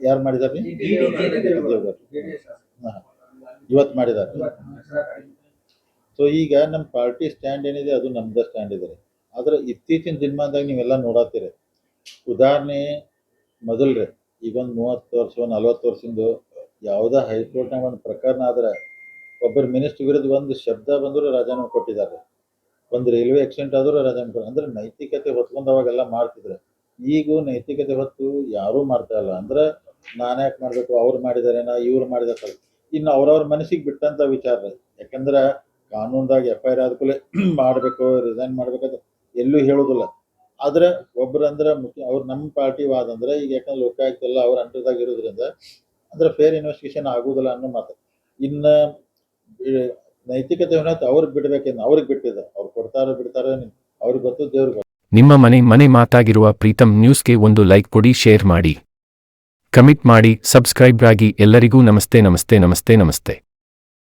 ಯಾರು ಮಾಡಿದಾರೆ? ಇವತ್ತು ಮಾಡಿದ್ದಾರೆ. ಸೊ ಈಗ ನಮ್ಮ ಪಾರ್ಟಿ ಸ್ಟ್ಯಾಂಡ್ ಏನಿದೆ ಅದು ನಮ್ದ ಸ್ಟ್ಯಾಂಡ್ ಇದೆ. ಆದ್ರೆ ಇತ್ತೀಚಿನ ದಿನಮಾನದಾಗ ನೀವೆಲ್ಲ ನೋಡತ್ತೀರಿ. ಉದಾಹರಣೆ ಮೊದಲ್ರಿ ಈಗೊಂದು 30 ವರ್ಷ 40 ವರ್ಷದಿಂದ ಯಾವುದೇ ಹೈಕೋರ್ಟ್ನಾಗ ಒಂದು ಪ್ರಕರಣ ಆದ್ರೆ ಒಬ್ಬರು ಮಿನಿಸ್ಟರ್ ವಿರುದ್ಧ ಒಂದು ಶಬ್ದ ಬಂದರೂ ರಾಜೀನಾಮೆ ಕೊಟ್ಟಿದ್ದಾರೆ. ಒಂದು ರೈಲ್ವೆ ಆಕ್ಸಿಡೆಂಟ್ ಆದರೂ ರಾಜೀನಾಮೆ ಅಂದ್ರೆ ನೈತಿಕತೆ ಹೊತ್ಕೊಂಡು ಅವಾಗೆಲ್ಲ ಮಾಡ್ತಿದ್ರೆ. ಈಗ ನೈತಿಕತೆ ಹೊತ್ತು ಯಾರೂ ಮಾಡ್ತಾ ಇಲ್ಲ. ಅಂದ್ರೆ ನಾನು ಯಾಕೆ ಮಾಡಬೇಕು, ಅವ್ರು ಮಾಡಿದಾರೇನ ಇವ್ರು ಮಾಡಿದಾರೆ. ಇನ್ನು ಅವ್ರವ್ರ ಮನಸ್ಸಿಗೆ ಬಿಟ್ಟಂತ ವಿಚಾರ. ಯಾಕಂದ್ರೆ ಕಾನೂನ್ದಾಗ FIR ಆದ ಕೂಡಲೇ ಮಾಡಬೇಕು, ರಿಸೈನ್ ಮಾಡ್ಬೇಕಂತ ಎಲ್ಲೂ ಹೇಳೋದಿಲ್ಲ. ಆದ್ರೆ ಒಬ್ರು ಅಂದ್ರೆ ಮುಖ್ಯ ಅವ್ರು ನಮ್ಮ ಪಾರ್ಟಿ ವಾದ ಅಂದ್ರೆ ಈಗ ಯಾಕಂದ್ರೆ ಲೋಕಾಯುಕ್ತ ಎಲ್ಲ ಅವ್ರ ಅಂಟರ್ದಾಗ ಇರೋದ್ರಿಂದ ಅಂದ್ರೆ ಫೇರ್ ಇನ್ವೆಸ್ಟಿಗೇಷನ್ ಆಗುದಿಲ್ಲ ಅನ್ನೋ ಮಾತು. ಇನ್ನು ನೈತಿಕತೆ ಅವ್ರಿಗೆ ಬಿಡ್ಬೇಕೇನು, ಅವ್ರಿಗೆ ಬಿಟ್ಟಿದೆ. ಅವ್ರು ಕೊಡ್ತಾರೋ ಬಿಡ್ತಾರೋ ಅವ್ರಿಗೆ ಗೊತ್ತು, ದೇವ್ರಿಗೆ ಗೊತ್ತು. ನಿಮ್ಮ ಮನೆ ಮಾತಾಗಿರುವ ಪ್ರೀತಮ್ ನ್ಯೂಸ್ಗೆ ಒಂದು ಲೈಕ್ ಕೊಡಿ, ಶೇರ್ ಮಾಡಿ, ಕಮೆಂಟ್ ಮಾಡಿ, ಸಬ್ಸ್ಕ್ರೈಬ್ ಆಗಿ. ಎಲ್ಲರಿಗೂ ನಮಸ್ತೆ.